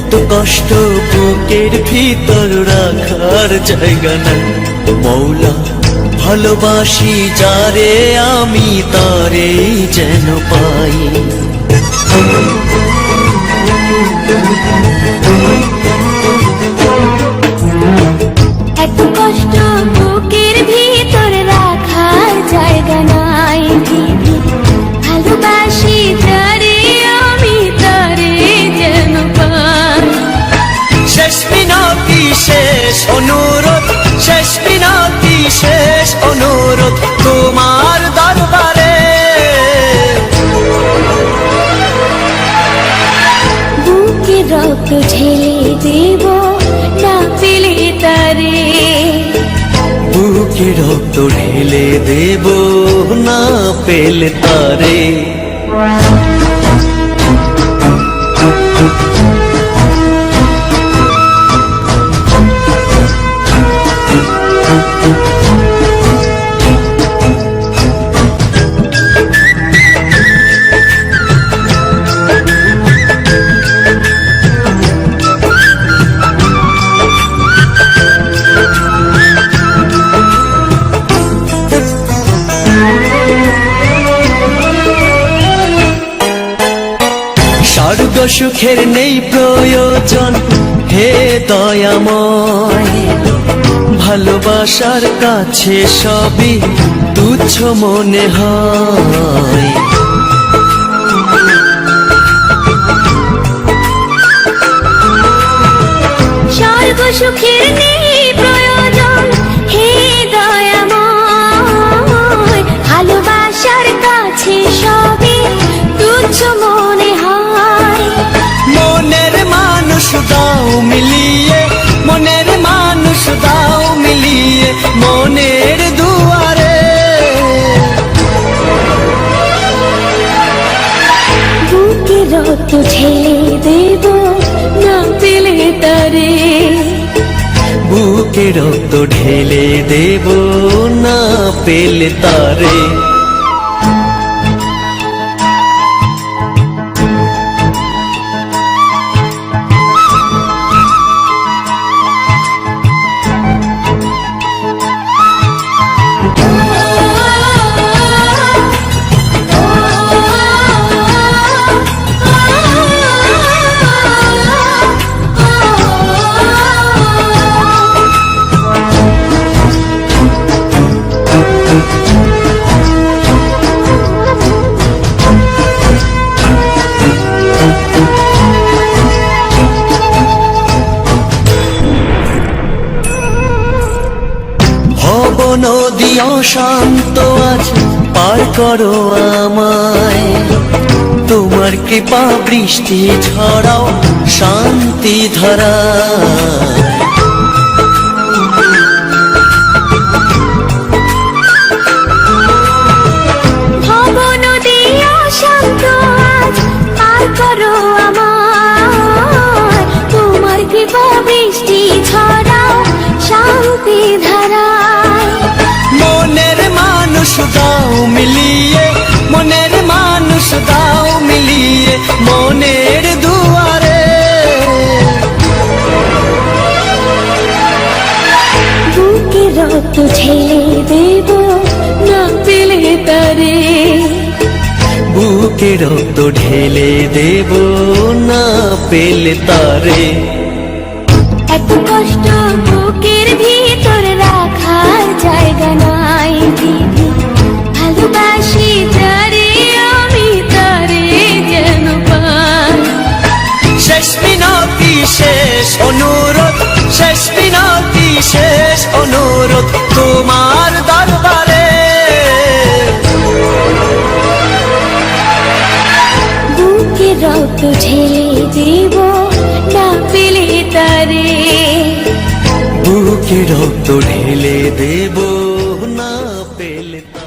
এত কষ্ট বুকের ভিতর রাখার জায়গা নাই। মৌলা ভালোবাসি যারে আমি তারে যেন পাই। এত কষ্ট বুকের ভিতর রাখার জায়গা নাই। ভালোবাসি যারে আমি তারে যেন পাই। শেষ মিনতি শেষ অনুরোধ, শেষ মিনতি শেষ অনুরোধ তোমার দরবারে। বুকে রক্ত ঢেলে দেব না পেলে তারে। বুকে রক্ত ঢেলে দেব না পেলে তারে। স্বর্গ সুখের নেই প্রয়োজন হে দয়াময়। ভালোবাসার কাছে সবই তুচ্ছ মনে হয়। স্বর্গ সুখের নেই প্রয়োজন হে দয়াময়। ভালোবাসার কাছে সবই তুচ্ছ মনে হয়। মনের মানুষ দাও মিলিয়ে, মনের মানুষ দাও মিলিয়ে মনের দুয়ারে। বুকে রক্ত ঢেলে দেব না পেলে তারে। বুকে রক্ত ঢেলে দেব না পেলে তারে। নদী অশান্ত আজ পার করো আমায়। তোমার কৃপা বৃষ্টি ঝরাও শান্তি ধারায়। ভব নদী অশান্ত আজ পার করো আমায়। তোমার কৃপা বৃষ্টি ঝরাও শান্তি ধারায়। মনের মানুষ দাও মিলিয়ে, মনের মানুষ দাও মিলিয়ে মনের দুয়ারে। বুকে রক্ত ঢেলে দেব না পেলে তারে। বুকে রক্ত ঢেলে দেব না পেলে তারে। এত কষ্ট বুকের ভিতর রাখার জায়গা নাই। ভালোবাসি যারে আমি তারে যেন পাই। শেষ মিনতি শেষ অনুরোধ, শেষ মিনতি শেষ অনুরোধ তোমার দরবারে। বুকে রক্ত ঢেলে দেব না পেলে তারে। বুকে রক্ত ঢেলে দেব না পেলে তারে।